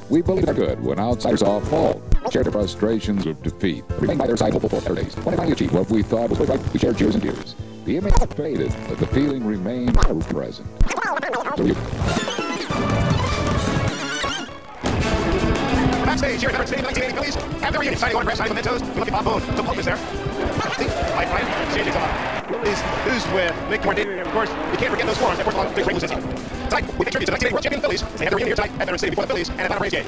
We believe they're good when outsiders all fall. Share the frustrations of defeat. Remain by their side hopeful for better days. When they finally achieved what we thought was right, we shared cheers and tears. The image faded, but the feeling remained present. Backstage here at Veterans Stadium, 1980 Phillies have their reunion. Signing autographs, signing mementos. You look at Bob Boone. The Pope is there. Right. Changes on. Phillies, who's with Mick Mordini. Of course, you can't forget those forums. Of course, along with Ray Lucinski. Tonight, we pay tribute to the 1980 World Champion Phillies. They have their reunion here tonight at Veterans Stadium before the Phillies and at Atlanta Braves game.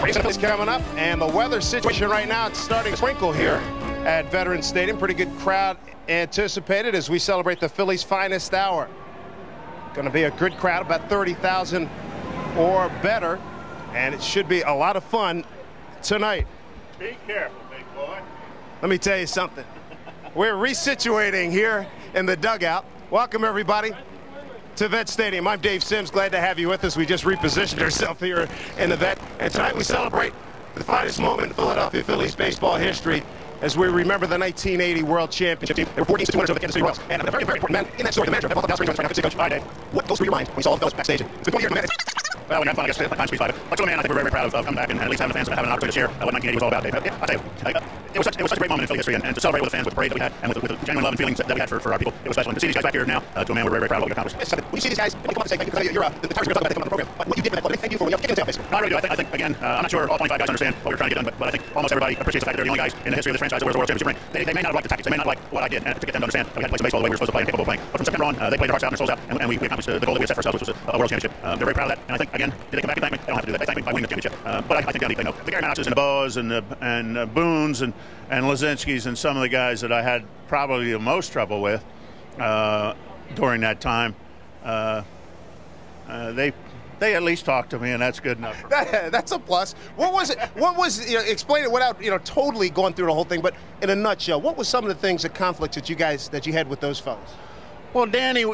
Braves and the Phillies coming up, and the weather situation right now, it's starting to sprinkle here at Veterans Stadium. Pretty good crowd anticipated as we celebrate the Phillies' finest hour. Going to be a good crowd, about 30,000 or better, and it should be a lot of fun tonight. Be careful, big boy. Let me tell you something. We're resituating here in the dugout. Welcome, everybody, to Vet Stadium. I'm Dave Sims. Glad to have you with us. We just repositioned ourselves here in the Vet, and tonight we celebrate the finest moment in Philadelphia Phillies baseball history as we remember the 1980 World Championship team. There were 14 winners of the Kansas City Royals, and a very, very important man in that story, the manager of the Dallas Green right now, Coach. Hi, Dave. What goes through your mind when you saw all the Phillies backstage? It's been 20 years, man. Well, we got fun, I guess, time squeeze by. But man, I think we're very, very proud of coming back and at least having the fans having an opportunity to share what 1980 was all about, Dave. Yeah, I'll tell you, it was such a great moment in Philly history, and to celebrate with the fans, with the parade that we had, and with the genuine love and feelings that we had for our people, it was special. And to see these guys back here now, to a man, we're very, very proud of what we accomplished. When you see these guys, when you come up and say thank you, because you're the target about they come on the program, but what you did with that club, thank you for what you have to kick in the tail, I really do. I think again, I'm not sure all 25 guys understand what we're trying to get done, but I think almost everybody appreciates the fact that they're the only guys in the history of this franchise that wears a World Championship ring. They may not have liked the tactics, they may not like what I did, and to get them to understand that we had to play some baseball the way we were supposed to play and capable of playing. But from September on, they played their hearts out and their souls out, and we accomplished the goal that we had set for ourselves, which was a World Championship. They're very proud of that, and I think, again, did they come back and thank me? They don't have to do that. They thank me by winning the championship. But I think they know. The Gary Maddoxes and the Boas and the Boones and Lazinskis and some of the guys that I had probably the most trouble with during that time, they at least talked to me, and that's good enough. That's a plus. What was it? What was, explain it without, totally going through the whole thing, but in a nutshell, what was some of the things, the conflicts that you had with those fellas? Well, Danny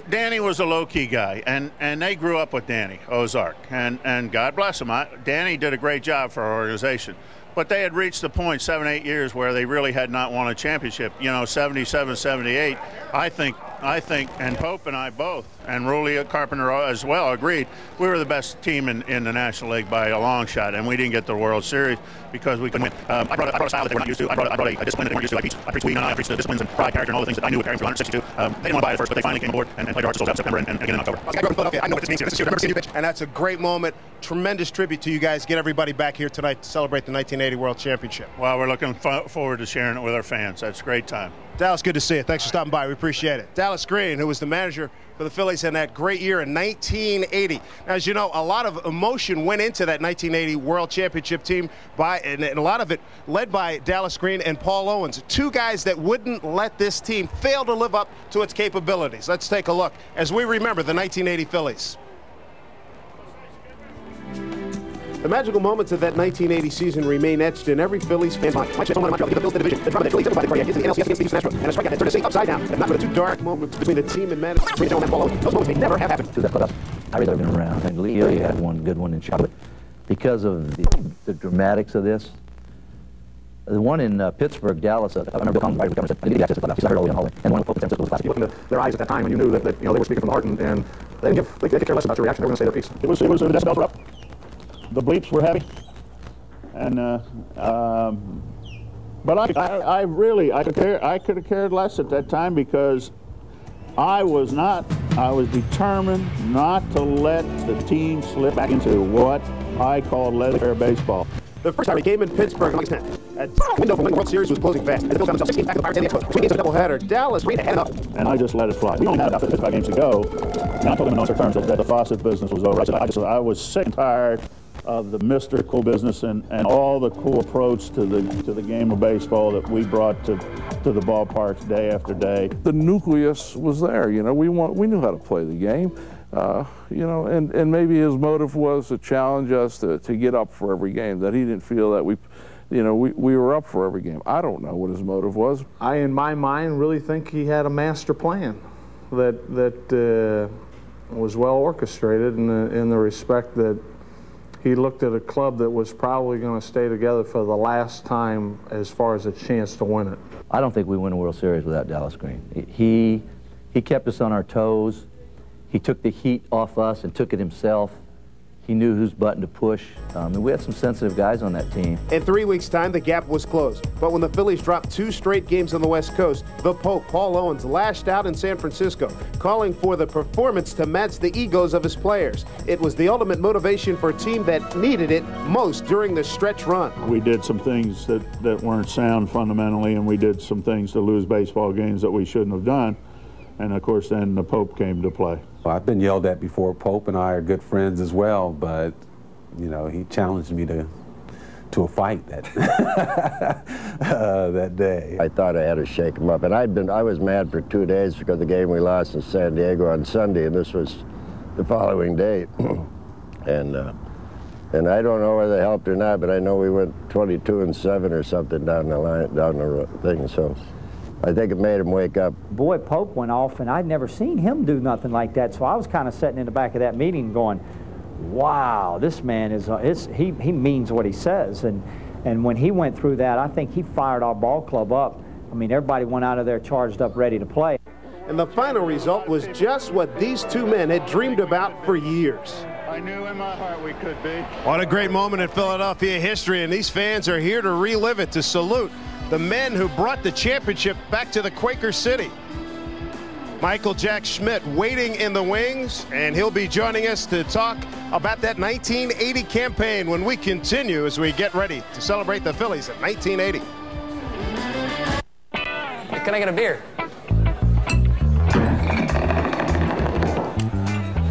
was a low-key guy, and they grew up with Danny Ozark, and God bless him. Danny did a great job for our organization. But they had reached the point 7, 8 years where they really had not won a championship. 77, 78, I think, and Pope and I both, and Rulli Carpenter as well, agreed we were the best team in the National League by a long shot, and we didn't get the World Series because we couldn't win. I brought a style that they were not used to. I brought a discipline that they weren't used to. I preached I preached the disciplines and pride, character, and all the things that I knew were carrying through 162. They didn't want to buy it at first, but they finally came aboard and played our hearts and souls out in September and again in October. I grew up in Philadelphia. I know what this means here. This is your, I remember seeing you pitch. And that's a great moment. Tremendous tribute to you guys. Get everybody back here tonight to celebrate the 1980 World Championship. Well, we're looking forward to sharing it with our fans. That's a great time. Dallas, good to see you. Thanks for stopping by. We appreciate it. Dallas Green, who was the manager for the Phillies in that great year in 1980. Now, as you know, a lot of emotion went into that 1980 World Championship team, and a lot of it led by Dallas Green and Paul Owens, two guys that wouldn't let this team fail to live up to its capabilities. Let's take a look as we remember the 1980 Phillies. The magical moments of that 1980 season remain etched in every Phillies fan's mind. Mike Montreal give the Phillies the division. The drama that Phillies everybody is the NLCS against the Houston Astros. And a strikeout that turned the seat upside down. And not for the two dark moments between the team and Madison. Those moments may never have happened. To that clubhouse. I really have been around. And Leo had one good one in Chicago. Because of the dramatics of this, the one in Pittsburgh, Dallas, I remember Bill Collins, right, said, I need access to the clubhouse. He's not early in the hallway. And the one with Pope and San Francisco was classic. You looked into their eyes at that time, and you knew that they were speaking from the heart, and they didn't care less about your reaction. They were going to say their piece. It was the decibels were up. The bleeps were heavy. And but I could have cared less at that time because I was determined not to let the team slip back into what I called leather baseball. The first time he came in Pittsburgh on August 10th. The window for winning the World Series was closing fast. As the Phillies found themselves 16 back to the Pirates and the Expos. 2 games of a doubleheader. Dallas Green had enough. And I just let it fly. We only had about 55 games to go. And I told them in no terms that the Fawcett business was over. I was sick and tired of the mystical business and all the cool approach to the game of baseball that we brought to the ballparks day after day. The nucleus was there, we knew how to play the game, and maybe his motive was to challenge us to get up for every game, that he didn't feel that we were up for every game. I don't know what his motive was. I, in my mind, really think he had a master plan that was well orchestrated in the respect that he looked at a club that was probably going to stay together for the last time as far as a chance to win it. I don't think we win a World Series without Dallas Green. He kept us on our toes. He took the heat off us and took it himself. He knew whose button to push. And we had some sensitive guys on that team. In 3 weeks' time, the gap was closed. But when the Phillies dropped 2 straight games on the West Coast, the Pope, Paul Owens, lashed out in San Francisco, calling for the performance to match the egos of his players. It was the ultimate motivation for a team that needed it most during the stretch run. We did some things that weren't sound fundamentally, and we did some things to lose baseball games that we shouldn't have done. And, of course, then the Pope came to play. Well, I've been yelled at before. Pope and I are good friends as well, but, you know, he challenged me to a fight that day. I thought I had to shake him up, and I was mad for 2 days because of the game we lost in San Diego on Sunday, and this was the following day. And I don't know whether they helped or not, but I know we went 22-7 or something down the line, down the thing. So I think it made him wake up. Boy, Pope went off, and I'd never seen him do nothing like that. So I was kind of sitting in the back of that meeting going, wow, this man he means what he says. And when he went through that, I think he fired our ball club up. I mean, everybody went out of there charged up, ready to play. And the final result was just what these two men had dreamed about for years. I knew in my heart we could be. What a great moment in Philadelphia history, and these fans are here to relive it, to salute the men who brought the championship back to the Quaker City. Michael Jack Schmidt waiting in the wings, and he'll be joining us to talk about that 1980 campaign when we continue as we get ready to celebrate the Phillies at 1980. Can I get a beer?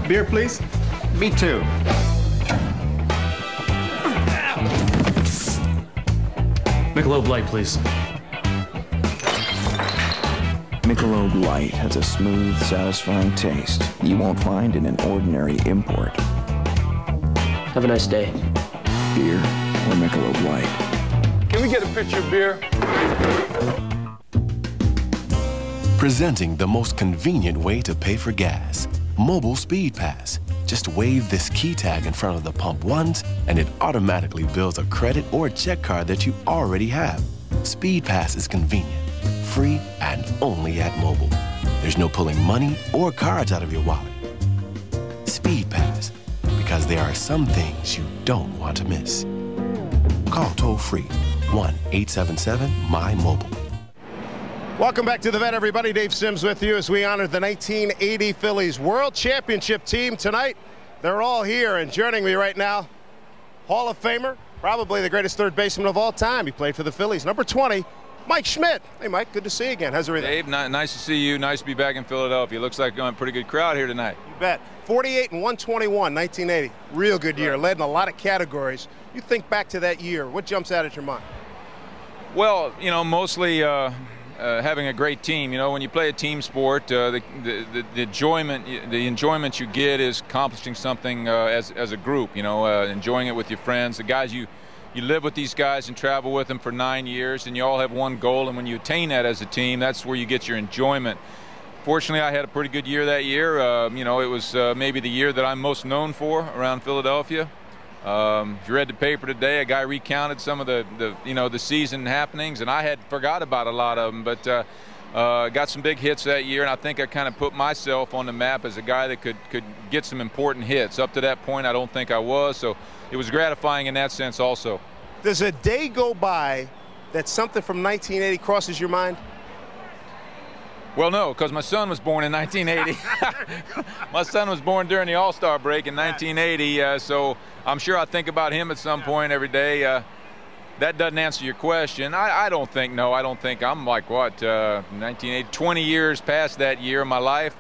Beer, please. Me too. Michelob Light, please. Michelob Light has a smooth, satisfying taste you won't find in an ordinary import. Have a nice day. Beer or Michelob Light. Can we get a picture of beer? Presenting the most convenient way to pay for gas. Mobile Speed Pass. Just wave this key tag in front of the pump once, and it automatically builds a credit or check card that you already have. Speed Pass is convenient, free, and only at Mobile. There's no pulling money or cards out of your wallet. Speed Pass, because there are some things you don't want to miss. Call toll-free 1-877-MY-MOBILE. Welcome back to the Vet, everybody. Dave Sims with you as we honor the 1980 Phillies World Championship team tonight. They're all here, and joining me right now, Hall of Famer, probably the greatest third baseman of all time. He played for the Phillies. Number 20, Mike Schmidt. Hey, Mike, good to see you again. How's everything? Dave, nice to see you. Nice to be back in Philadelphia. Looks like a pretty good crowd here tonight. You bet. 48 and 121, 1980. Real good year. Led in a lot of categories. You think back to that year, what jumps out at your mind? Well, you know, mostly having a great team. You know, when you play a team sport, the enjoyment you get is accomplishing something as a group. You know, enjoying it with your friends, the guys you live with these guys and travel with them for 9 years, and you all have one goal. And when you attain that as a team, that's where you get your enjoyment. Fortunately, I had a pretty good year that year. You know, it was maybe the year that I'm most known for around Philadelphia. If you read the paper today, a guy recounted some of the season happenings, and I had forgot about a lot of them, but got some big hits that year, and I think I kind of put myself on the map as a guy that could get some important hits. Up to that point, I don't think I was, so it was gratifying in that sense also. Does a day go by that something from 1980 crosses your mind? Well, no, because my son was born in 1980. My son was born during the All-Star break in 1980, so I'm sure I think about him at some point every day. That doesn't answer your question. I don't think, no, I don't think I'm like, what, 1980, 20 years past that year of my life.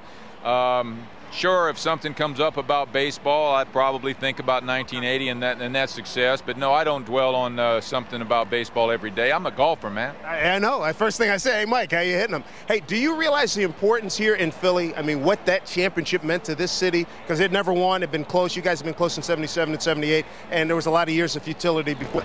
Sure, if something comes up about baseball, I'd probably think about 1980 and that success. But no, I don't dwell on something about baseball every day. I'm a golfer, man. I know. First thing I say, hey, Mike, how you hitting them? Hey, do you realize the importance here in Philly? I mean, what that championship meant to this city? Because it never won. It had been close. You guys have been close in 77 and 78, and there was a lot of years of futility before.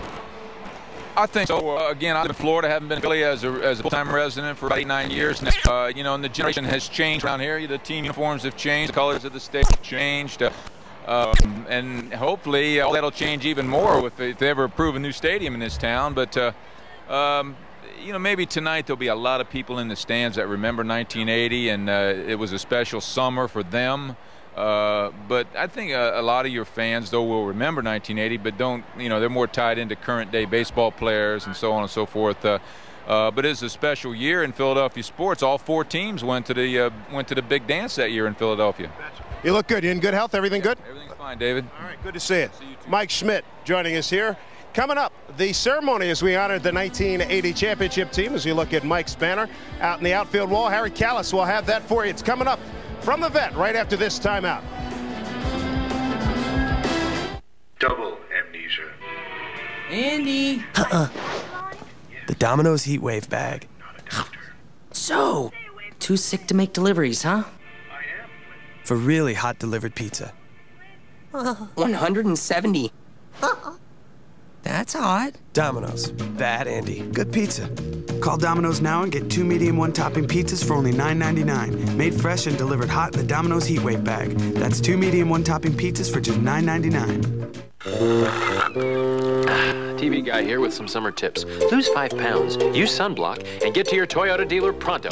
I think so. Again, I live in Florida. Haven't been in Philly as a full-time resident for about 8-9 years now. You know, and the generation has changed around here. The team uniforms have changed. The colors of the state have changed. And hopefully all that'll change even more if they ever approve a new stadium in this town. But, you know, maybe tonight there'll be a lot of people in the stands that remember 1980, and it was a special summer for them. But I think a lot of your fans, though, will remember 1980, but don't, they're more tied into current-day baseball players and so on and so forth. But it's a special year in Philadelphia sports. All 4 teams went to the big dance that year in Philadelphia. You look good. You in good health? Everything good? Everything's fine, David. All right, good to see you. Mike Schmidt joining us here. Coming up, the ceremony as we honored the 1980 championship team. As you look at Mike's banner out in the outfield wall, Harry Callis will have that for you. It's coming up from the vet right after this timeout. Double amnesia. Andy. The Domino's Heat Wave bag. So, too sick to make deliveries, huh? For really hot delivered pizza. 170. That's hot. Domino's. Bad Andy. Good pizza. Call Domino's now and get 2 medium 1-topping pizzas for only $9.99. Made fresh and delivered hot in the Domino's Heat Wave bag. That's 2 medium 1-topping pizzas for just $9.99. TV guy here with some summer tips. Lose 5 pounds, use sunblock, and get to your Toyota dealer pronto.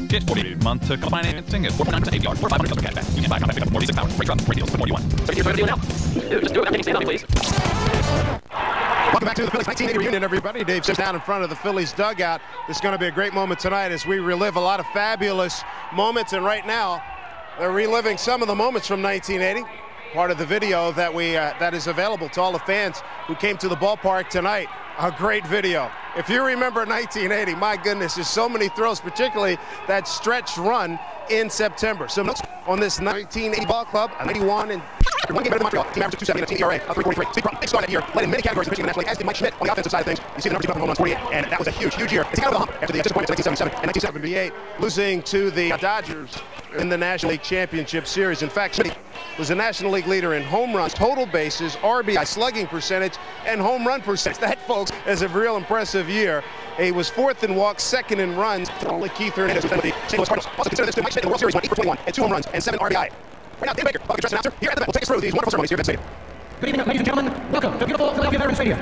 Get 40-month financing at 4.9% APR or 500 other cashback. You can buy compact pickup, more leasing power, great truck, great deals, the more you want. So get your Toyota deal now. Dude, just do it without getting stand up, please. Welcome back to the Phillies 1980 reunion, everybody. Dave sits down in front of the Phillies dugout. This is going to be a great moment tonight as we relive a lot of fabulous moments. And right now, they're reliving some of the moments from 1980. Part of the video that that is available to all the fans who came to the ballpark tonight. A great video. If you remember 1980, my goodness, there's so many thrills, particularly that stretch run in September. Some notes on this 1980 ball club, a 91 and 1 game better than Montreal. Team average of 270 and a team ERA of 3.43. Steve Crum, big star that year, led in many categories in pitching nationally, as did Mike Schmidt on the offensive side of things. You see the numbers he put on home runs, 48, and that was a huge, huge year. It's kind of the hump after the disappointments of 1977 and 1978, losing to the Dodgers in the National League Championship Series. In fact, Schmidt was a National League leader in home runs, total bases, RBI, slugging percentage, and home run percentage. That, folks, is a real impressive year. He was 4th in walks, 2nd in runs. Only Keith Hernandez was with the St. Louis Cardinals. Also consider this to Mike Schmidt in the World Series, went 8 for 21 and 2 home runs and 7 RBI. Right now, Dave Baker, Bucket Dress Announcer, here at the vet, will take us through these wonderful ceremonies here at Vet Stadium. Good evening, ladies and gentlemen. Welcome to beautiful Philadelphia Veterans Stadium.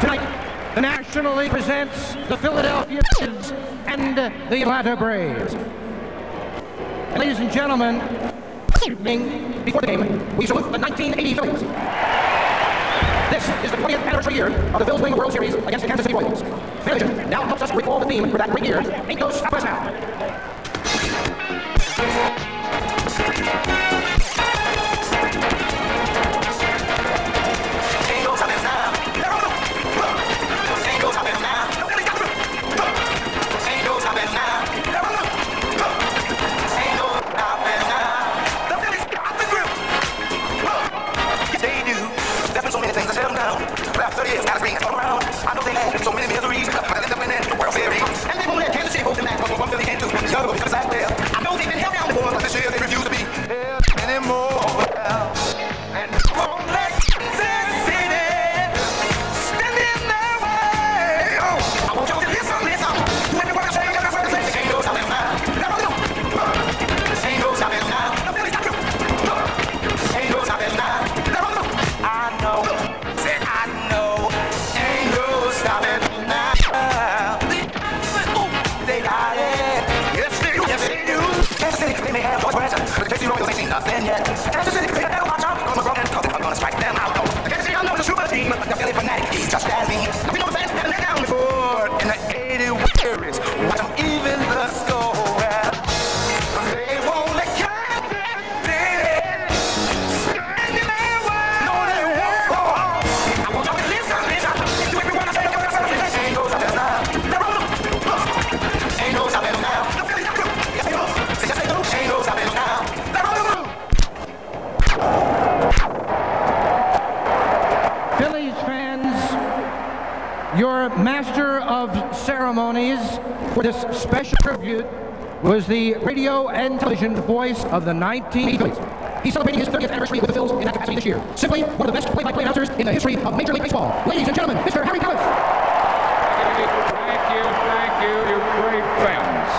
Tonight, the National League presents the Philadelphia Phillies and the Atlanta Braves. And ladies and gentlemen, before the game, we salute the 1980 Phillies. This is the 20th anniversary year of the Phillies winning the World Series against the Kansas City Royals. Television now helps us recall the theme for that great year. Ain't no stop us now. I know they had so many miseries, but I ended up winning the World Series. And they won't let Kansas City hold them back, but one Philly can't do. The other goes out there. I know they've been held down before, but this year they refuse to be held anymore. And won't let Kansas City stand in their way. Oh, I want you to listen. When the world say, that's what they say. Ain't no stopping now. Never do. Ain't no stopping now. The Phillies got you. Ain't no stopping now. Never do. I know. Say I know. They may have voice present, but the Kansas City Royals ain't seen nothing yet. Kansas City, they better watch out, because LeBron and Kobe are gonna strike them out. The Kansas City, I know, is a super team, but the Philly fanatic, he's just as me. We know the fans never let down before. In the 80 series, watch them even the score. They won't let Kansas City stand in their way. No, they won't. I want y'all to listen. To everyone I say, ain't no stopping now. Ain't no stopping now. The Phillies got you. Yes, they will. Phillies fans, your master of ceremonies for this special tribute was the radio and television voice of the 1980 Phillies. He's celebrating his 30th anniversary with the Phils in that capacity this year. Simply one of the best play-by-play announcers in the history of Major League Baseball. Ladies and gentlemen, Mr. Harry Callis. Thank you, you great fans.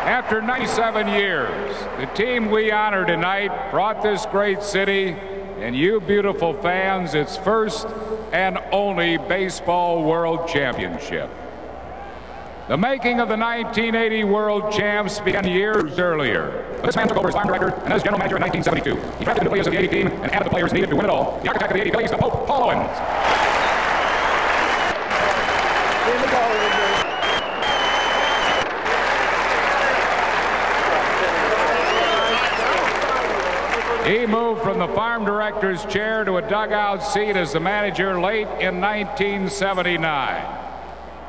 After 97 years, the team we honor tonight brought this great city and you beautiful fans its first and only Baseball World Championship. The making of the 1980 World Champs began years earlier. This man took over as farm director and as general manager in 1972. He drafted the nucleus of the 80 team and added the players needed to win it all. The architect of the 80 Phillies, the Pope, Paul Owens. He moved from the farm director's chair to a dugout seat as the manager late in 1979.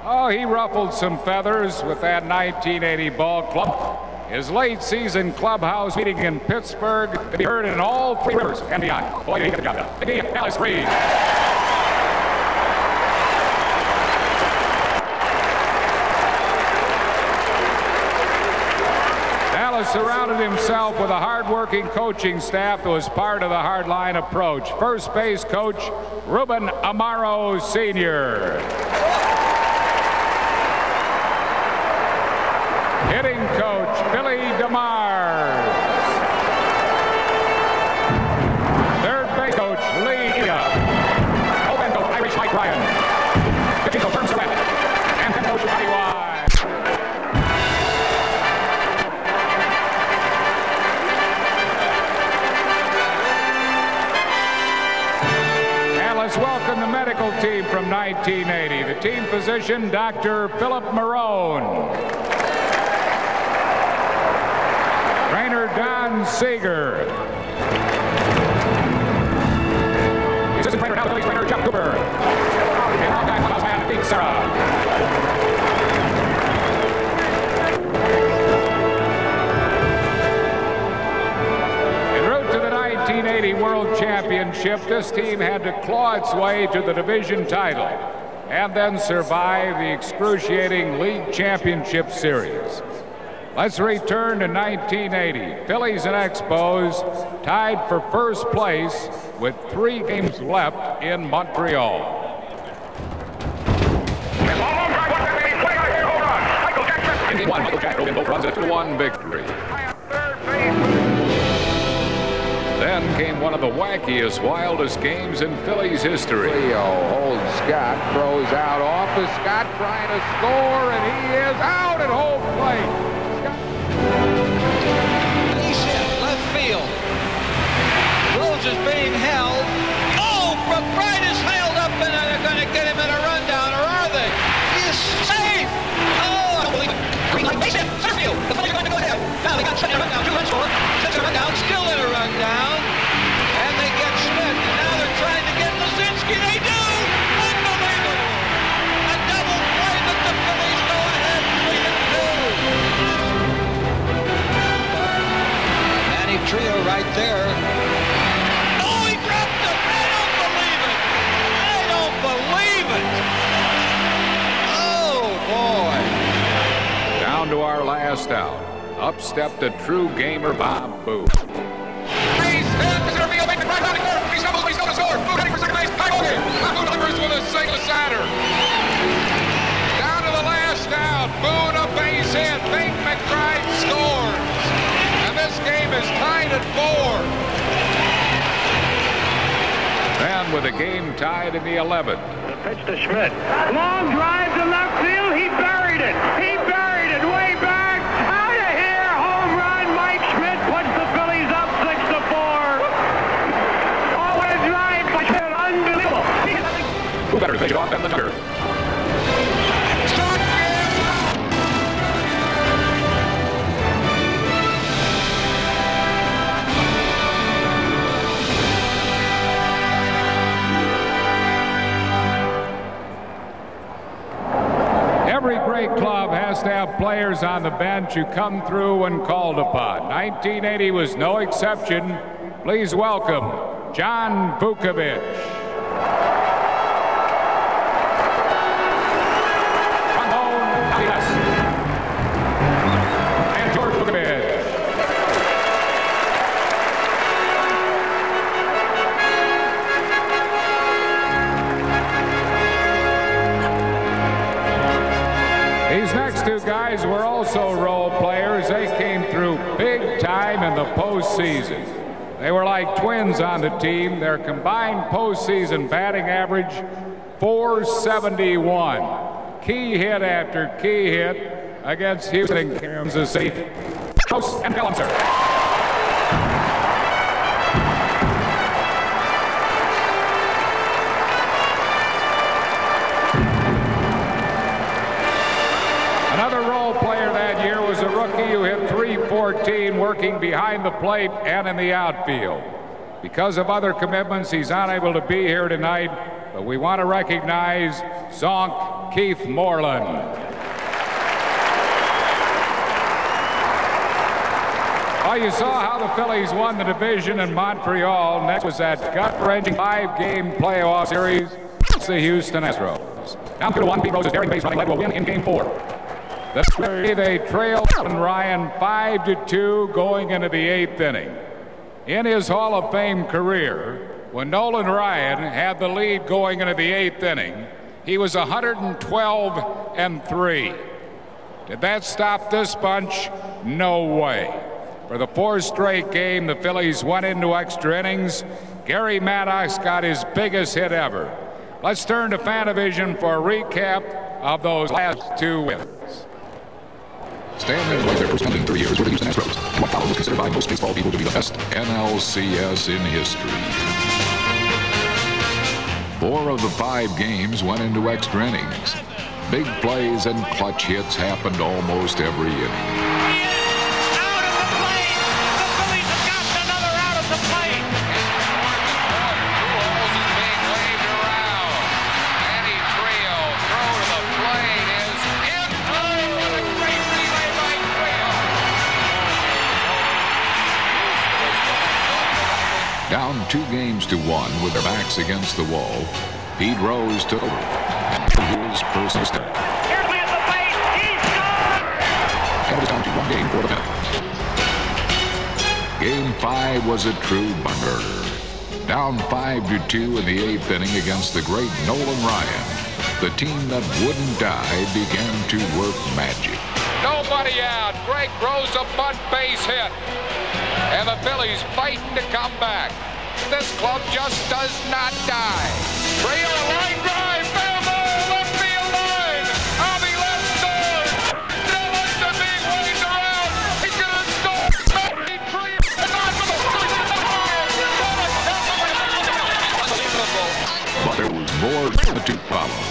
Oh, he ruffled some feathers with that 1980 ball club. His late season clubhouse meeting in Pittsburgh could be heard in all three rivers and beyond. Boy, did he get the job done. Big D, Dallas Reed. Dallas surrounded himself with a hard-working coaching staff that was part of the hardline approach. First base coach, Ruben Amaro Sr. Hitting coach, Billy DeMars. Third base coach, Lee Ida. Open coach, Irish Mike Ryan. Pitching coach, Herm Surratt. And head coach, Bobby Wise. And let's welcome the medical team from 1980. The team physician, Dr. Philip Marone. Trainer Don Seeger. Assistant trainer, now the Phillies trainer, Jeff Cooper. And all-time clubhouse man, Pete Serra. En route to the 1980 World Championship, this team had to claw its way to the division title and then survive the excruciating League Championship Series. Let's return to 1980. Phillies and Expos tied for first place with 3 games left in Montreal. In game 1, Michael Jack drove in both runs at a 2-1 victory. Then came one of the wackiest, wildest games in Phillies history. Leo holds Scott, throws out off of Scott, trying to score, and he is out at home plate. He's in left field. Rose is being held. Oh, Bright is held up, and they're going to get him in a rundown, or are they? He is safe. Oh, I don't believe it. Green light, base hit, center field. The Phillies are going to go ahead. Now they got Schmidt in a rundown, 2 runs scored. Schmidt's in a rundown, still in a rundown, and they get Schmidt. And now they're trying to get Lisinski. They do. Unbelievable. A double play, but the Phillies go ahead 3-2. Trio right there. Oh, he dropped it! I don't believe it! I don't believe it! Oh, boy. Down to our last out. Up stepped a true gamer, Bob Booth. He's hit. Center field, make the right out of court. He stumbles, but he's still to score. Booth heading for second base. High ball game. Booth delivers with a single cider. Down to the last out. Boone a base hit. Bink McBride scores. This game is tied at 4. And with the game tied in the 11th. The pitch to Schmidt. Long drive to left field. He buried it. He buried it way back. Out of here. Home run. Mike Schmidt puts the Phillies up 6-4. Oh, what a drive by Schmidt. Unbelievable. Who better to take it off than the Tucker? Every great club has to have players on the bench who come through when called upon. 1980 was no exception. Please welcome John Vukovic. And George Vukovic. These next two guys were also role players. They came through big time in the postseason. They were like twins on the team. Their combined postseason batting average, .471. key hit after key hit against Houston, Kansas City. House and Bellamser. Another role player that year was a rookie who hit .314 working behind the plate and in the outfield. Because of other commitments, he's unable to be here tonight, but we want to recognize Zonk Keith Moreland. Well, you saw how the Phillies won the division in Montreal. Next was that gut-wrenching 5-game playoff series against the Houston Astros. Down 2-1, Pete Rose's daring base running led to a win in Game 4. That's where they trailed Ryan 5-2 going into the 8th inning. In his Hall of Fame career, when Nolan Ryan had the lead going into the 8th inning, he was 112-3. Did that stop this bunch? No way. For the 4th straight game, the Phillies went into extra innings. Gary Maddox got his biggest hit ever. Let's turn to Fanavision for a recap of those last 2 wins. Stanley played their first 1 in 3 years with the Houston Astros, and what followed was considered by most baseball people to be the best NLCS in history. 4 of the 5 games went into extra innings. Big plays and clutch hits happened almost every inning. Down 2-1 with their backs against the wall, Pete Rose took over and his personal step. And it was down to 1 game for the Phillies. Game 5 was a true burner. Down 5-2 in the 8th inning against the great Nolan Ryan. The team that wouldn't die began to work magic. Nobody out. Greg Rose a bunt base hit. And the Phillies fighting to come back. This club just does not die. Trio line drive, fair ball, left field line. On the left side. Still looks to be waved around. He's going to score. But there was more to follow.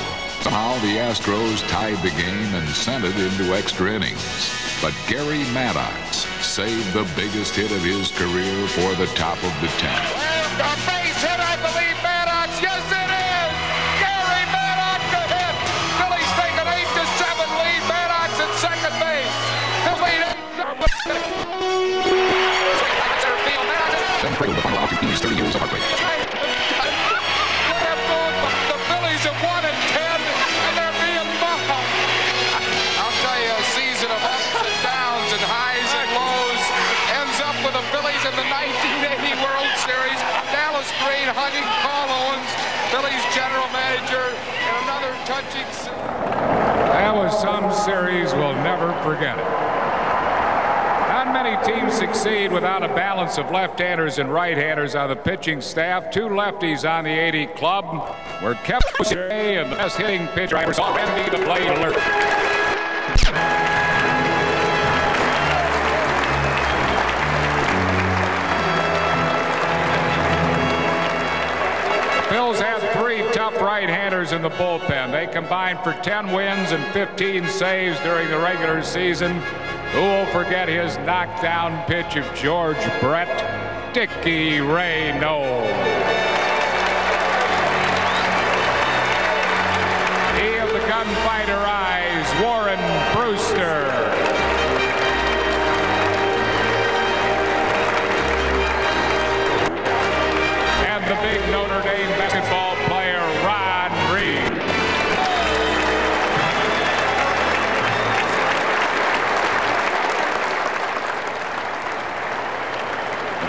Somehow the Astros tied the game and sent it into extra innings. But Gary Maddox saved the biggest hit of his career for the top of the 10th. A base hit, I believe, Maddox. Yes, it is. Gary Maddox a hit. Phillies take an 8-7 lead. Maddox at second base. The lead 8-7. Center field, Maddox. Then cradled the final out to ease 30 years of heartbreak. The Phillies have won at 10, and they're being bumped. I'll tell you, a season of ups and downs and highs and lows ends up with the Phillies in the 1980 World Series. Dallas Green hugging Paul Owens, Phillies general manager, and another touching. That was some series we'll never forget it. Not many teams succeed without a balance of left-handers and right-handers on the pitching staff. 2 lefties on the 80 club were kept today, and the best hitting pitcher I ever saw, Randy the Blade Alert. Phils had 3 tough right-handers in the bullpen. They combined for 10 wins and 15 saves during the regular season. Who will forget his knockdown pitch of George Brett? Dickie Ray Noel. He of the gunfighter eyes, Warren Brewster. And the big Notre Dame basketball player, Ron Reed.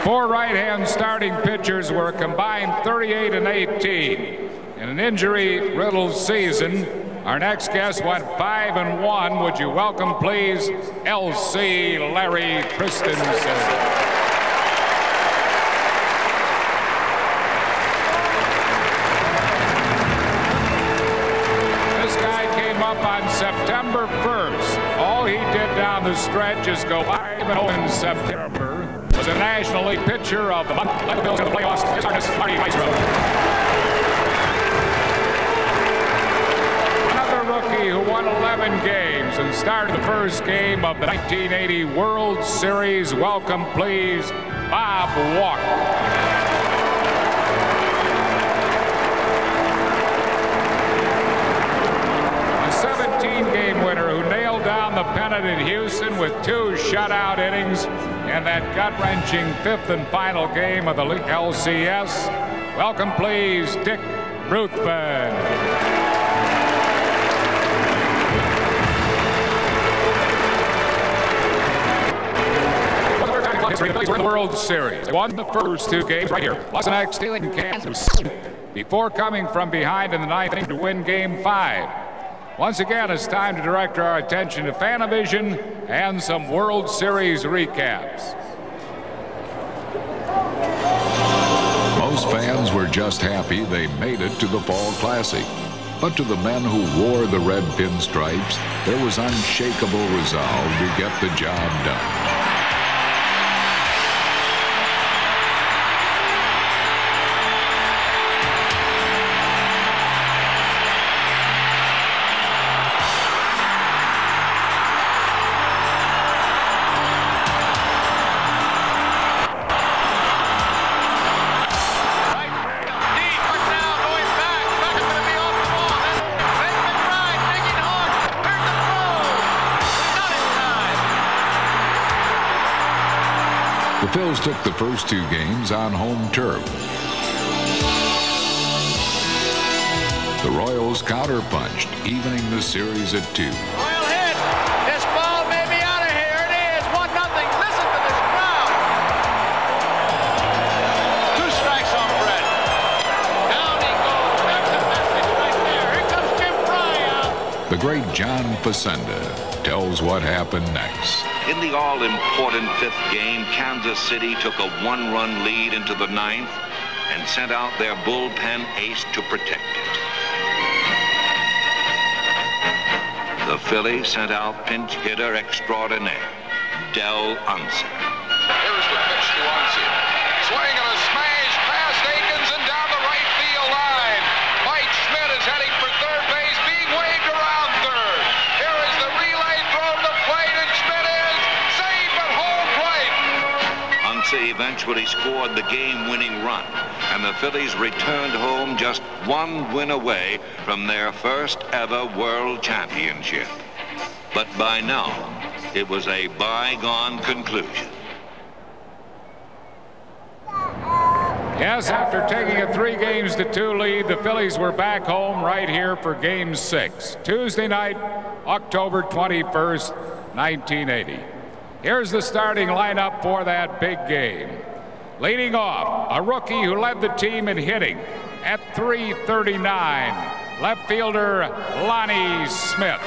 4 right-hand starting pitchers were a combined 38 and 18. In an injury-riddled season, our next guest went 5 and 1. Would you welcome, please, L.C. Larry Christensen. Up on September 1st. All he did down the stretch is go 5-0 in September. Was a National League pitcher of the month. Led the Bills to the playoffs. His hardest, Marty Maestro. Another rookie who won 11 games and started the first game of the 1980 World Series. Welcome, please, Bob Walker. A 17-game winner who nailed down the pennant in Houston with 2 shutout innings in that gut-wrenching 5th and final game of the LCS. Welcome, please, Dick Ruthven. The Phillies were in the World Series. They won the first 2 games right here. Lost the next stealing in Kansas before coming from behind in the 9th inning to win Game 5. Once again, it's time to direct our attention to Fanavision and some World Series recaps. Most fans were just happy they made it to the Fall Classic. But to the men who wore the red pinstripes, there was unshakable resolve to get the job done. The Phils took the first 2 games on home turf. The Royals counterpunched, evening the series at 2. Royal hit. This ball may be out of here. It is 1-0. Listen to this crowd. 2 strikes on Brett. Down he goes. That's the message right there. Here comes Jim Fry out. The great John Facenda tells what happened next. In the all-important 5th game, Kansas City took a 1-run lead into the 9th and sent out their bullpen ace to protect it. The Phillies sent out pinch hitter extraordinaire, Del Unsett. Here's the pitch to Unsett. Swing and a smash past Akins and down the right field line. Mike Schmidt is heading for third base, being waved around third. Here is the relay throw to the plate, and Schmidt is safe at home plate. Unsett eventually scored the game-winning run, and the Phillies returned home just 1 win away from their first ever World Championship. But by now, it was a bygone conclusion. Yes, after taking a 3-2 lead, the Phillies were back home right here for Game 6. Tuesday night, October 21st, 1980. Here's the starting lineup for that big game. Leading off, a rookie who led the team in hitting at .339, left fielder Lonnie Smith.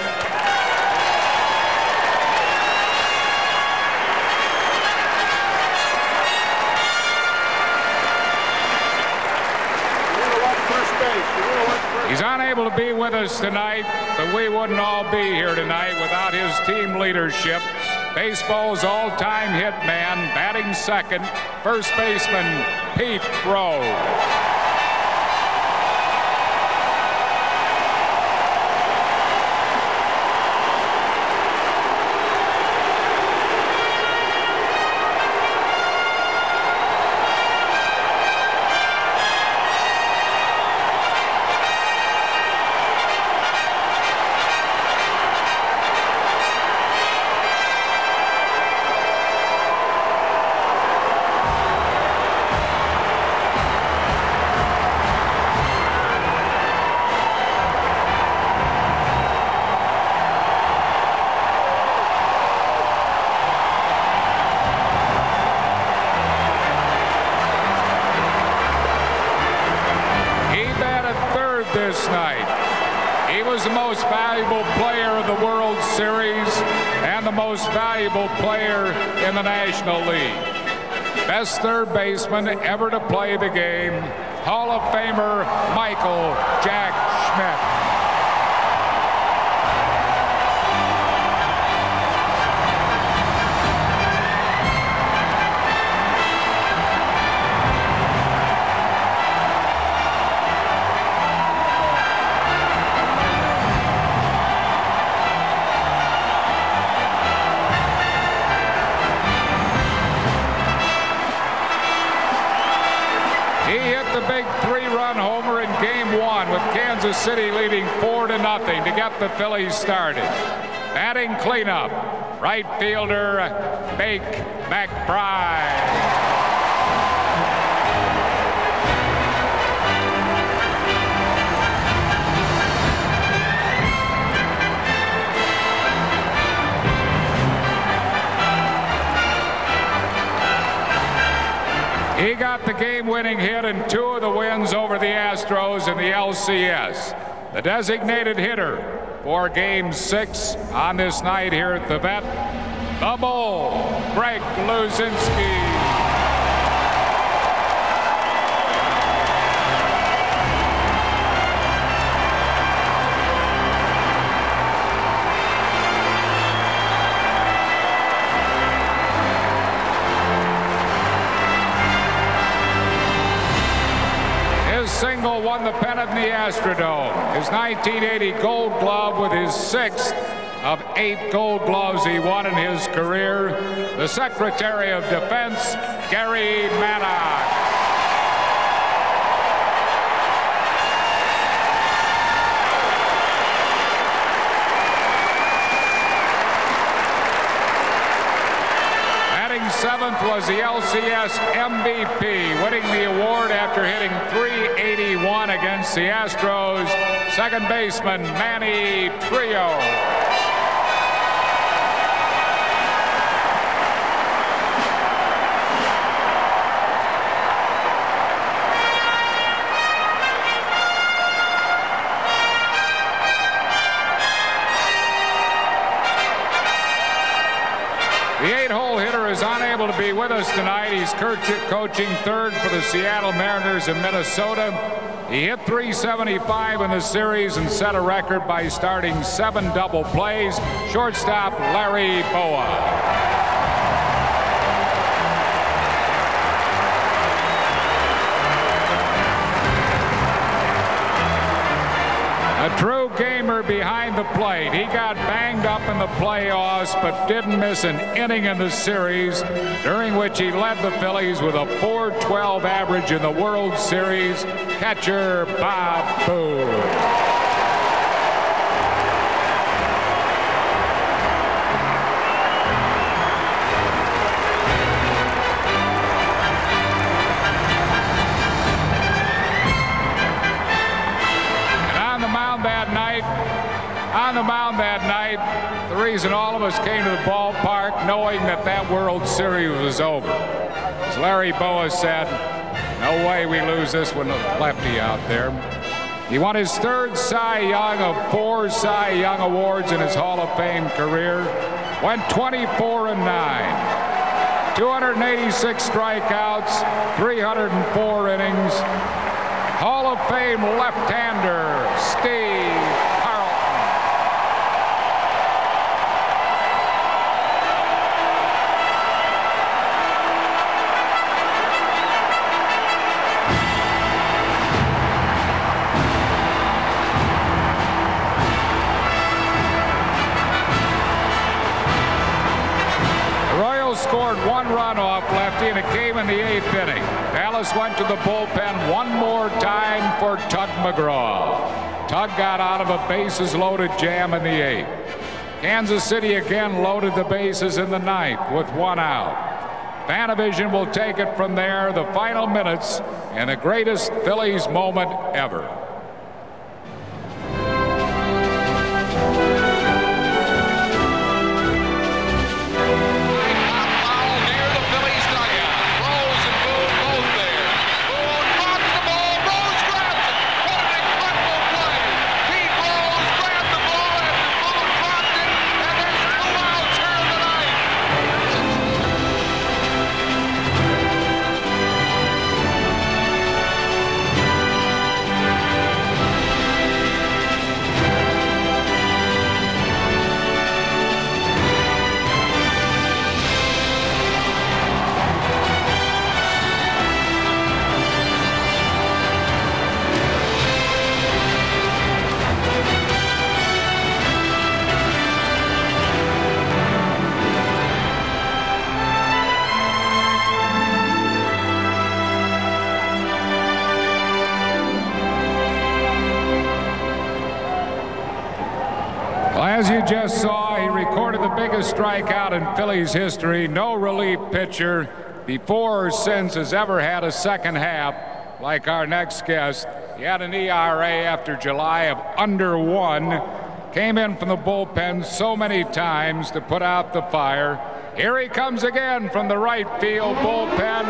He's unable to be with us tonight, but we wouldn't all be here tonight without his team leadership. Baseball's all-time hit man, batting second, first baseman Pete Rose. This night. He was the most valuable player of the World Series and the most valuable player in the National League. Best third baseman ever to play the game, Hall of Famer Michael Jack Schmidt. Kansas City leading 4-0 to get the Phillies started. Batting cleanup, right fielder Bake McBride. He got the game-winning hit in 2 of the wins over the Astros in the LCS. The designated hitter for Game 6 on this night here at the Vet, the Bull, Greg Luzinski. Single won the pennant in the Astrodome. His 1980 Gold Glove with his 6th of 8 Gold Gloves he won in his career. The Secretary of Defense, Gary Maddox. Batting 7th was the LCS MVP, winning the award after hitting .381 against the Astros, second baseman Manny Trillo. The 8-hole hitter is unable to be with us tonight. He's coaching third for the Seattle Mariners in Minnesota. He hit .375 in the series and set a record by starting 7 double plays. Shortstop Larry Bowa. A true gamer behind the plate. He got banged up in the playoffs, but didn't miss an inning in the series, during which he led the Phillies with a .412 average in the World Series. Catcher Bob Boone. On the mound that night, the reason all of us came to the ballpark knowing that that World Series was over. As Larry Bowa said, no way we lose this one with lefty out there. He won his 3rd Cy Young of 4 Cy Young awards in his Hall of Fame career. Went 24-9. 286 strikeouts, 304 innings. Hall of Fame left-hander Steve scored 1 run off lefty, and it came in the 8th inning. Dallas went to the bullpen one more time for Tug McGraw. Tug got out of a bases-loaded jam in the 8th. Kansas City again loaded the bases in the 9th with 1 out. Fanavision will take it from there, the final minutes, and the greatest Phillies moment ever. As you just saw, he recorded the biggest strikeout in Phillies history. No relief pitcher before or since has ever had a second half like our next guest. He had an ERA after July of under 1. Came in from the bullpen so many times to put out the fire. Here he comes again from the right field bullpen,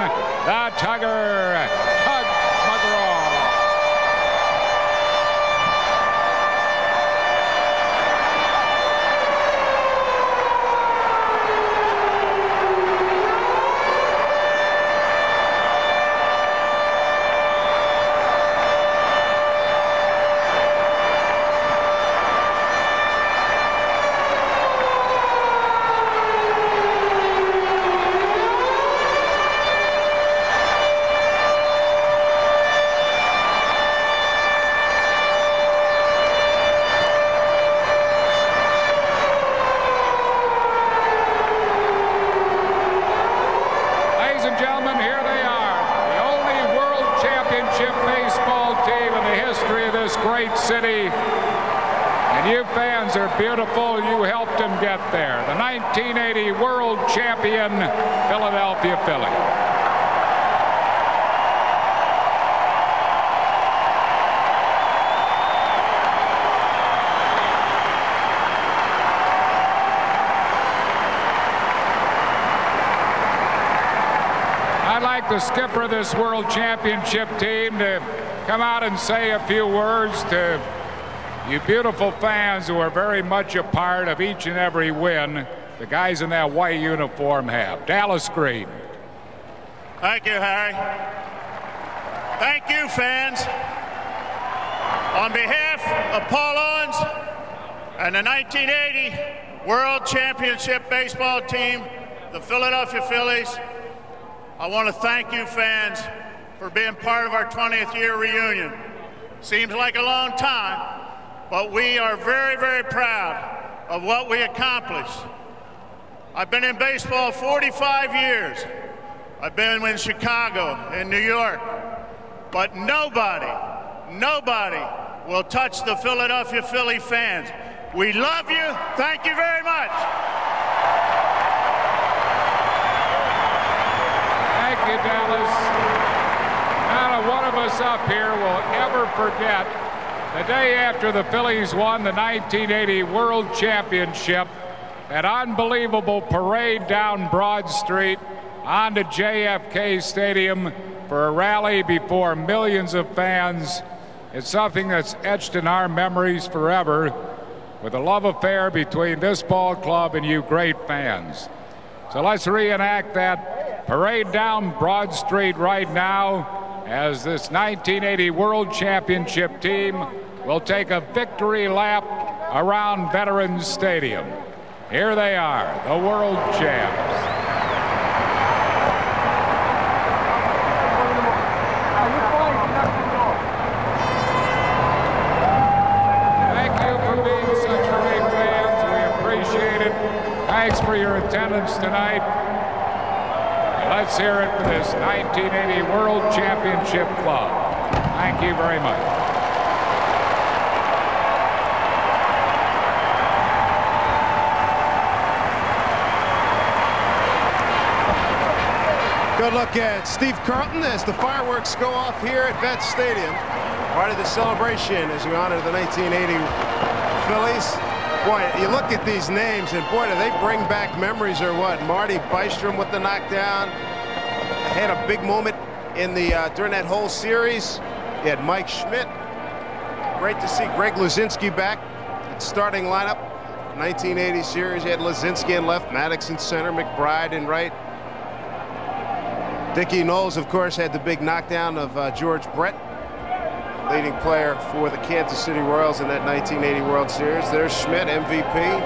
the Tugger, Tug McGraw. Beautiful, you helped him get there. The 1980 world champion Philadelphia Philly. I'd like the skipper of this world championship team to come out and say a few words to you beautiful fans who are very much a part of each and every win the guys in that white uniform have. Dallas Green. Thank you, Harry. Thank you, fans. On behalf of Paul Owens and the 1980 World Championship baseball team, the Philadelphia Phillies, I want to thank you, fans, for being part of our 20th year reunion. Seems like a long time, but we are very, very proud of what we accomplished. I've been in baseball 45 years. I've been in Chicago, in New York, but nobody will touch the Philadelphia Philly fans. We love you. Thank you very much. Thank you, Dallas. Not one of us up here will ever forget the day after the Phillies won the 1980 World Championship, that unbelievable parade down Broad Street onto JFK Stadium for a rally before millions of fans. It's something that's etched in our memories forever, with a love affair between this ball club and you great fans. So let's reenact that parade down Broad Street right now, as this 1980 World Championship team will take a victory lap around Veterans Stadium. Here they are, the world champs. Thank you for being such great fans. We appreciate it. Thanks for your attendance tonight. Let's hear it for this 1980 World Championship Club. Thank you very much. Good look at Steve Carlton as the fireworks go off here at Vet Stadium. Part of the celebration as we honor the 1980 Phillies. Boy, you look at these names, and boy, do they bring back memories or what? Marty Bystrom with the knockdown. Had a big moment in the during that whole series. You had Mike Schmidt. Great to see Greg Luzinski back. Starting lineup. 1980 series, you had Luzinski in left, Maddox in center, McBride in right. Dickie Knowles, of course, had the big knockdown of George Brett, leading player for the Kansas City Royals in that 1980 World Series. There's Schmidt, MVP,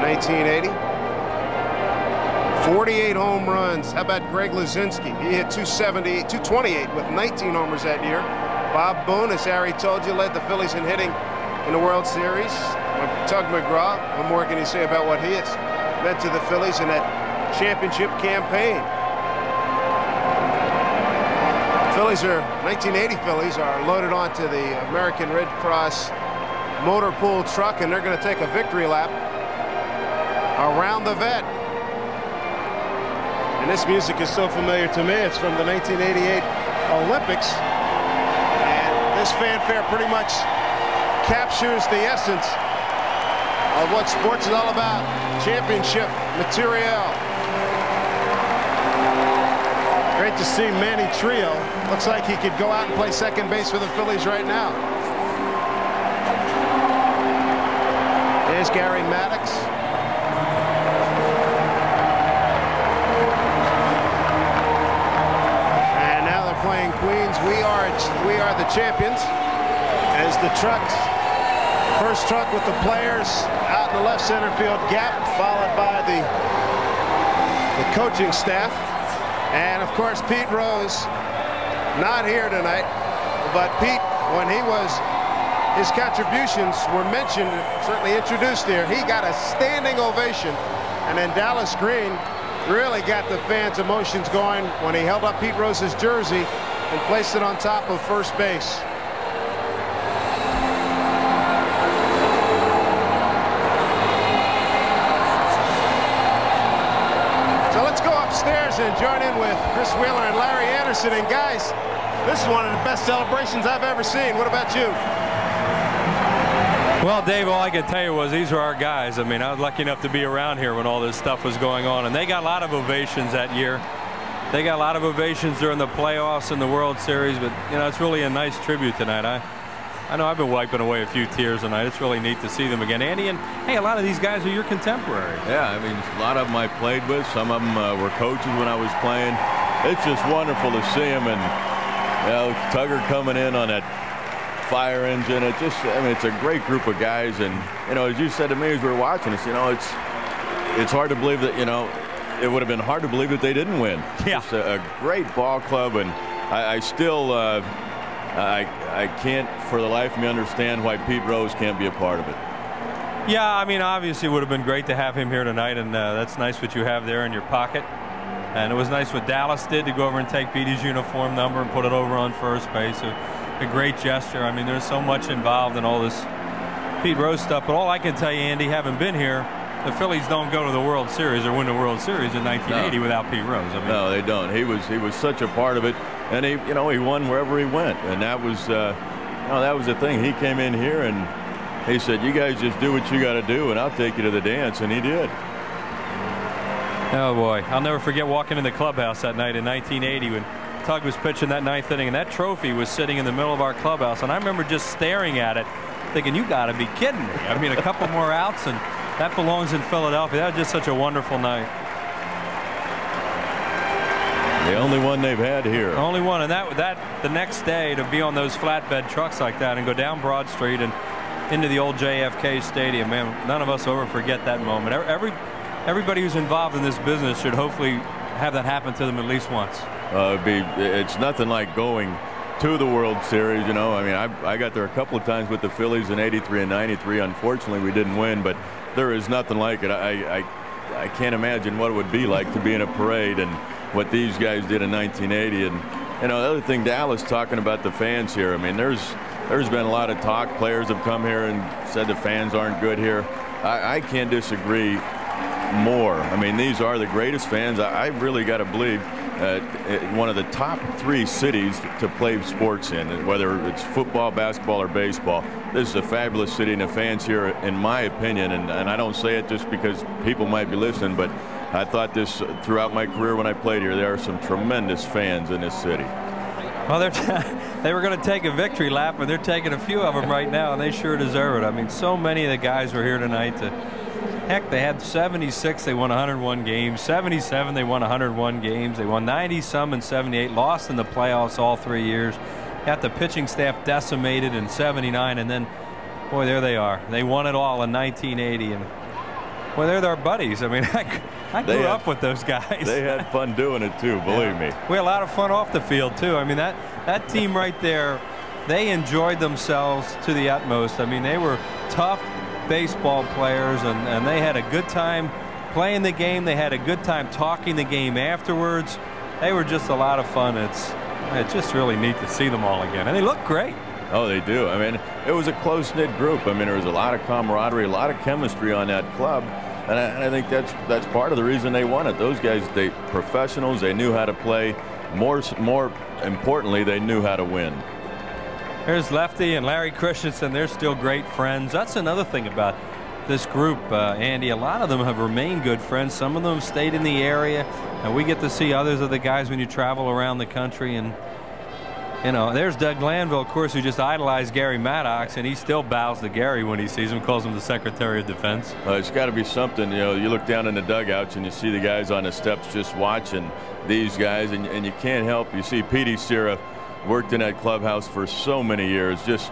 1980. 48 home runs. How about Greg Luzinski? He hit 228 with 19 homers that year. Bob Boone, as Harry told you, led the Phillies in hitting in the World Series. Tug McGraw, what more can you say about what he has meant to the Phillies in that championship campaign? Phillies are 1980 Phillies are loaded onto the American Red Cross motor pool truck, and they're going to take a victory lap around the vet. And this music is so familiar to me. It's from the 1988 Olympics. And this fanfare pretty much captures the essence of what sports is all about. Championship material. Great to see Manny Trio. Looks like he could go out and play second base for the Phillies right now. There's Gary Maddox. And now they're playing Queens. We are the champions. As the trucks, first truck with the players out in the left center field gap, followed by the coaching staff. And of course, Pete Rose, not here tonight, but Pete, when his contributions were mentioned, certainly introduced here, he got a standing ovation. And then Dallas Green really got the fans' emotions going when he held up Pete Rose's jersey and placed it on top of first base. Upstairs and join in with Chris Wheeler and Larry Anderson. And guys, this is one of the best celebrations I've ever seen. What about you? Well, Dave, all I could tell you was these were our guys. I mean, I was lucky enough to be around here when all this stuff was going on, and they got a lot of ovations that year. They got a lot of ovations during the playoffs and the World Series, but you know, it's really a nice tribute tonight. I know I've been wiping away a few tears tonight. It's really neat to see them again. Andy, and hey, a lot of these guys are your contemporaries. Yeah, I mean, a lot of them I played with. Some of them were coaches when I was playing. It's just wonderful to see them. And, you know, Tugger coming in on that fire engine. I mean, it's a great group of guys. And, you know, as you said to me as we were watching this, you know, it's hard to believe that, you know, it would have been hard to believe that they didn't win. Yeah. It's a great ball club. And I still... I can't for the life of me understand why Pete Rose can't be a part of it. Yeah, I mean, obviously it would have been great to have him here tonight, and that's nice what you have there in your pocket. And it was nice what Dallas did to go over and take Petey's uniform number and put it over on first base. A great gesture. I mean, there's so much involved in all this Pete Rose stuff. But all I can tell you, Andy, having been here, the Phillies don't go to the World Series or win the World Series in 1980 without Pete Rose. I mean, no, they don't. He was such a part of it. And he won wherever he went, and that was the thing. He came in here and he said, "You guys just do what you got to do, and I'll take you to the dance," and he did. Oh boy, I'll never forget walking in the clubhouse that night in 1980 when Tug was pitching that ninth inning, and that trophy was sitting in the middle of our clubhouse, and I remember just staring at it, thinking, "You got to be kidding me!" I mean, a couple more outs, and that belongs in Philadelphia. That was just such a wonderful night. The only one they've had here. The only one, and that the next day to be on those flatbed trucks like that and go down Broad Street and into the old JFK Stadium, man, none of us will ever forget that moment. Everybody who's involved in this business should hopefully have that happen to them at least once. It's nothing like going to the World Series, you know. I mean, I got there a couple of times with the Phillies in '83 and '93. Unfortunately, we didn't win, but there is nothing like it. I can't imagine what it would be like to be in a parade and what these guys did in 1980. And you know, the other thing, Dallas talking about the fans here. I mean, there's been a lot of talk. Players have come here and said the fans aren't good here. I can't disagree more. I mean, these are the greatest fans. I really got to believe one of the top 3 cities to play sports in, whether it's football, basketball, or baseball. This is a fabulous city, and the fans here, in my opinion, and I don't say it just because people might be listening, but I thought this throughout my career when I played here. There are some tremendous fans in this city. Well, they were going to take a victory lap, and they're taking a few of them right now, and they sure deserve it. I mean, so many of the guys were here tonight. Heck, they had 76. They won 101 games. 77, they won 101 games. They won 90-some in 78, lost in the playoffs all 3 years. Got the pitching staff decimated in 79, and then, boy, there they are. They won it all in 1980, and well, they're our buddies. I mean, I grew up with those guys. They had fun doing it too, believe me. We had a lot of fun off the field too. I mean, that team right there, they enjoyed themselves to the utmost. I mean, they were tough baseball players, and they had a good time playing the game. They had a good time talking the game afterwards. They were just a lot of fun. It's just really neat to see them all again, and they look great. Oh, they do. I mean, it was a close-knit group. I mean, there was a lot of camaraderie, a lot of chemistry on that club, and I think that's part of the reason they won it. Those guys, they professionals, they knew how to play. More importantly, they knew how to win. There's Lefty and Larry Christensen. They're still great friends. That's another thing about this group, Andy. A lot of them have remained good friends. Some of them stayed in the area, and we get to see others of the guys when you travel around the country. And you know, there's Doug Glanville, of course, who just idolized Gary Maddox, and he still bows to Gary when he sees him, calls him the Secretary of Defense. It's got to be something. You know, you look down in the dugouts and you see the guys on the steps just watching these guys, and you can't help. You see Petey Sierra worked in that clubhouse for so many years. Just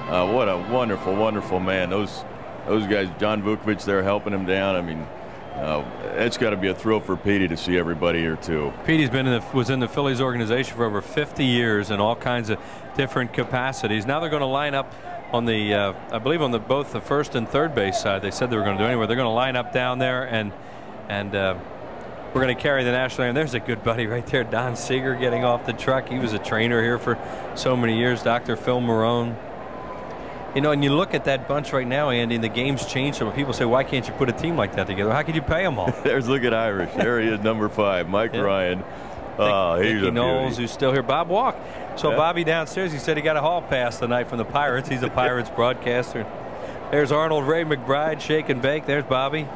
what a wonderful, wonderful man. Those guys, John Vukovic, they're helping him down. I mean, it's got to be a thrill for Petey to see everybody here too. Petey's was in the Phillies organization for over 50 years in all kinds of different capacities. Now they're going to line up on the, I believe, on both the first and third base side. They said they were going to do anyway. They're going to line up down there, and we're going to carry the national anthem. There's a good buddy right there, Don Seeger, getting off the truck. He was a trainer here for so many years, Dr. Phil Marone. You know, and you look at that bunch right now, Andy, and the game's changed. So people say, why can't you put a team like that together? How could you pay them all? Look at Irish. There he is, number 5, Mike Ryan. Oh, he's a Knowles, who's still here. Bob Walk. So Bobby downstairs, he said he got a hall pass tonight from the Pirates. He's a Pirates broadcaster. There's Arnold Ray McBride, shake and bake. There's Bobby.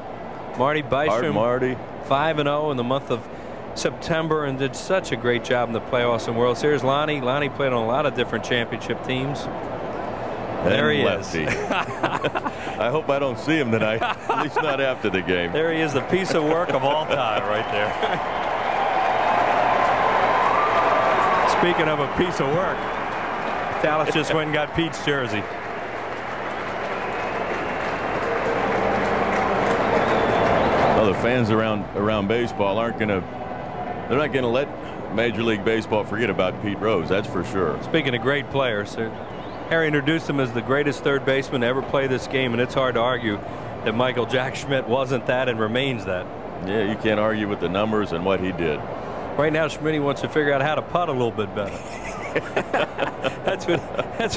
Marty Bystrom. Marty. 5-0 in the month of September, and did such a great job in the playoffs and World Series. Lonnie played on a lot of different championship teams. There he Lefty. is. I hope I don't see him tonight, at least not after the game. There he is, the piece of work of all time right there. Speaking of a piece of work, Dallas just went and got Pete's jersey. Well, the fans around baseball they're not going to let Major League Baseball forget about Pete Rose, that's for sure. Speaking of great players, Harry introduced him as the greatest third baseman to ever play this game, and it's hard to argue that Michael Jack Schmidt wasn't that and remains that. Yeah, you can't argue with the numbers and what he did. Right now, Schmidt wants to figure out how to putt a little bit better. That's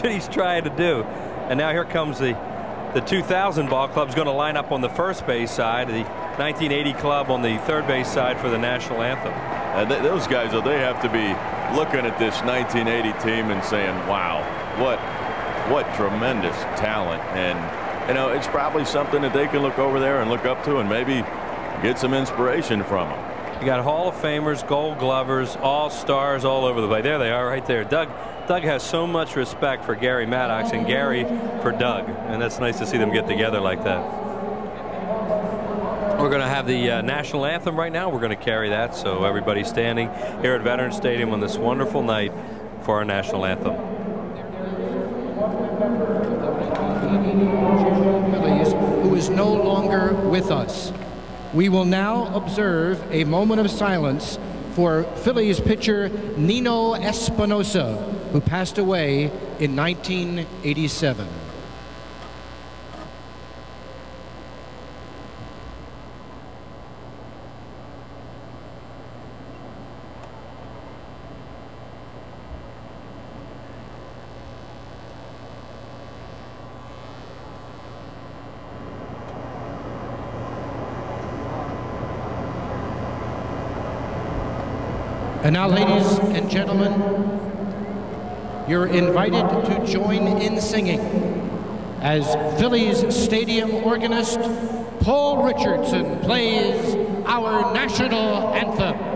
what he's trying to do. And now here comes the 2000 ball club's going to line up on the first base side, the 1980 club on the third base side for the national anthem. And those guys, they have to be looking at this 1980 team and saying, wow, what tremendous talent. And you know, it's probably something that they can look over there and look up to and maybe get some inspiration from them. You got Hall of Famers, Gold Glovers, all-stars all over the place. There they are right there. Doug has so much respect for Gary Maddox and Gary for Doug, and that's nice to see them get together like that. We're going to have the national anthem right now. We're going to carry that, so everybody's standing here at Veterans Stadium on this wonderful night for our national anthem. Phillies, who is no longer with us. We will now observe a moment of silence for Phillies pitcher Nino Espinosa, who passed away in 1987. And now, ladies and gentlemen, you're invited to join in singing as Phillies Stadium organist Paul Richardson plays our national anthem.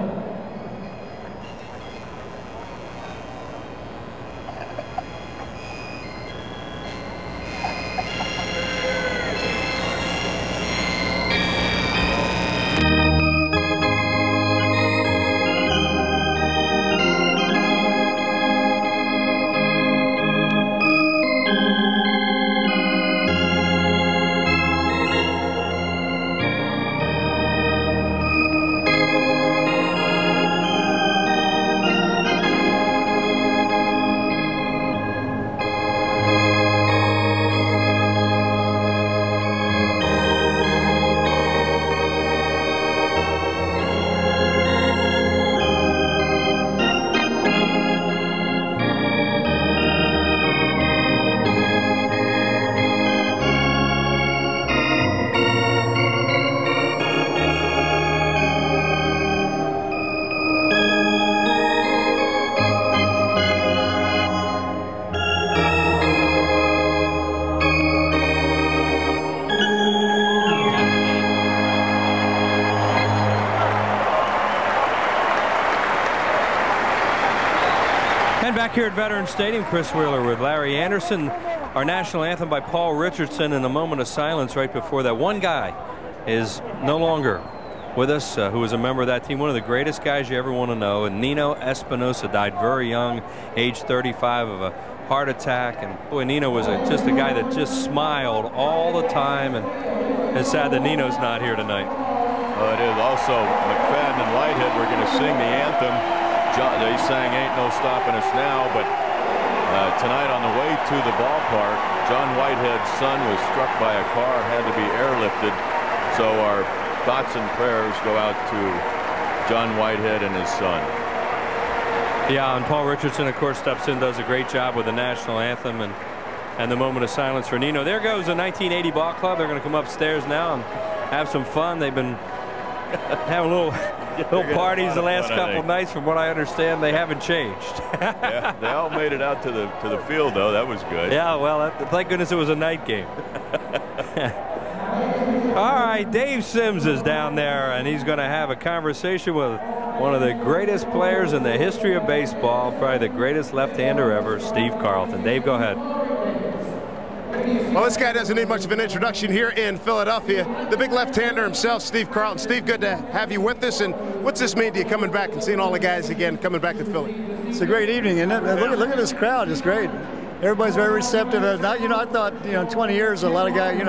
Back here at Veterans Stadium, Chris Wheeler with Larry Anderson. Our national anthem by Paul Richardson in a moment of silence right before that. One guy is no longer with us who was a member of that team. One of the greatest guys you ever want to know. And Nino Espinosa died very young, age 35, of a heart attack. And boy, Nino was just a guy that just smiled all the time. And it's sad that Nino's not here tonight. Well, it is. Also, McFadden and Whitehead were going to sing the anthem. They sang "Ain't No Stopping Us Now," but tonight on the way to the ballpark, John Whitehead's son was struck by a car, had to be airlifted. So our thoughts and prayers go out to John Whitehead and his son. Yeah, and Paul Richardson, of course, steps in, does a great job with the national anthem and the moment of silence for Nino. There goes the 1980 ball club. They're going to come upstairs now and have some fun. They've been having little parties the last couple of nights. From what I understand, they haven't changed. Yeah, they all made it out to the field, though. That was good. Yeah, well, thank goodness it was a night game. All right, Dave Sims is down there, and he's going to have a conversation with one of the greatest players in the history of baseball, probably the greatest left-hander ever, Steve Carlton. Dave, go ahead. Well, this guy doesn't need much of an introduction here in Philadelphia. The big left-hander himself, Steve Carlton. Steve, good to have you with us. And what's this mean to you, coming back and seeing all the guys again, coming back to Philly? It's a great evening, isn't it? Look at this crowd. It's great. Everybody's very receptive. Now, I thought, 20 years, a lot of guys,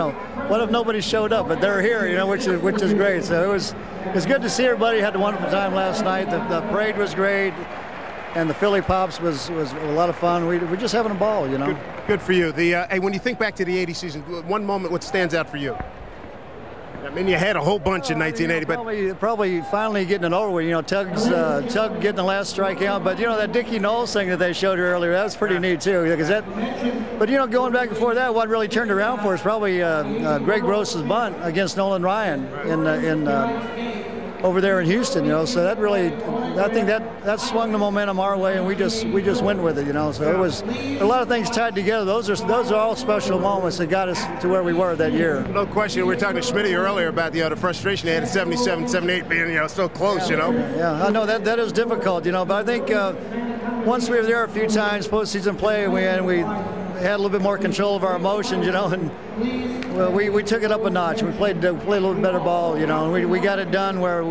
what if nobody showed up? But they're here, which is great. So it's good to see everybody. Had a wonderful time last night. The parade was great. And the Philly Pops was a lot of fun. We're just having a ball, Good for you. Hey, when you think back to the '80 season, one moment, what stands out for you? I mean, you had a whole bunch in 1980, but probably finally getting it over with. Tug getting the last strikeout, but that Dickie Knowles thing that they showed earlier, that was pretty neat too. But going back before that, what really turned around for us probably Greg Gross's bunt against Nolan Ryan over there in Houston. So that really, I think that swung the momentum our way, and we just went with it. So it was a lot of things tied together. Those are all special moments that got us to where we were that year. No question. We were talking to Schmitty earlier about the frustration they had at 77, 78 being so close. Yeah, I know that is difficult. But I think once we were there a few times postseason play, we had a little bit more control of our emotions, and we took it up a notch. We played a little better ball, and we got it done where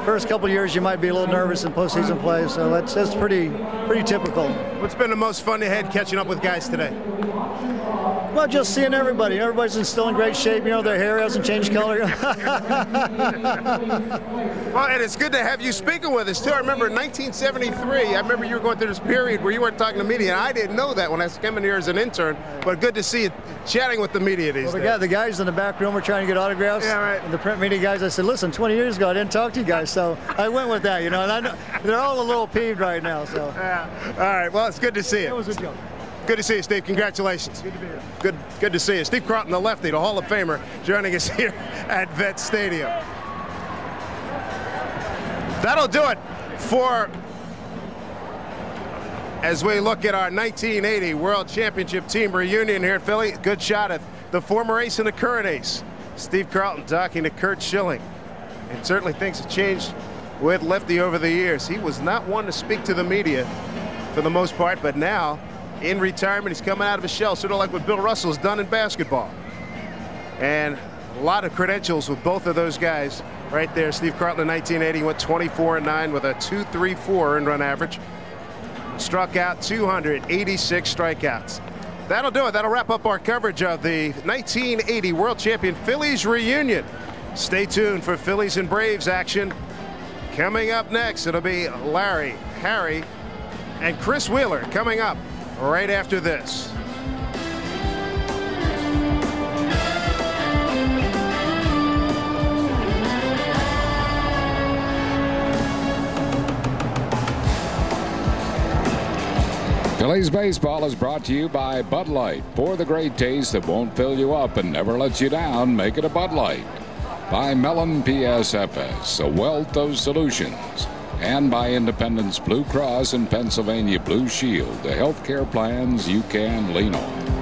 first couple of years you might be a little nervous in postseason play, so that's pretty typical. What's been the most fun you had catching up with guys today? Well, just seeing everybody. Everybody's still in great shape. Their hair hasn't changed color. Well, and it's good to have you speaking with us, too. I remember in 1973, I remember you were going through this period where you weren't talking to media, and I didn't know that when I came in here as an intern, but good to see you chatting with the media these days. The guys in the back room were trying to get autographs. Yeah, right. And the print media guys, I said, listen, 20 years ago, I didn't talk to you guys, so I went with that, and I know they're all a little peeved right now, so. Yeah. All right, well, it's good to see you. It was a joke. Good to see you, Steve. Congratulations. Good to be here. Good to see you. Steve Carlton, the lefty, the Hall of Famer, joining us here at Vet Stadium. That'll do it for as we look at our 1980 World Championship team reunion here at Philly. Good shot at the former ace and the current ace, Steve Carlton, talking to Curt Schilling. And certainly things have changed with Lefty over the years. He was not one to speak to the media for the most part, but now in retirement, he's coming out of his shell, sort of like what Bill Russell's done in basketball. And a lot of credentials with both of those guys right there. Steve Carlton in 1980 went 24-9 with a 2.34 earned run average. Struck out 286 strikeouts. That'll do it. That'll wrap up our coverage of the 1980 World Champion Phillies reunion. Stay tuned for Phillies and Braves action. Coming up next, it'll be Larry, Harry, and Chris Wheeler coming up right after this. Phillies baseball is brought to you by Bud Light. For the great taste that won't fill you up and never lets you down, make it a Bud Light. By Mellon PSFS, a wealth of solutions. And by Independence Blue Cross and Pennsylvania Blue Shield, the health care plans you can lean on.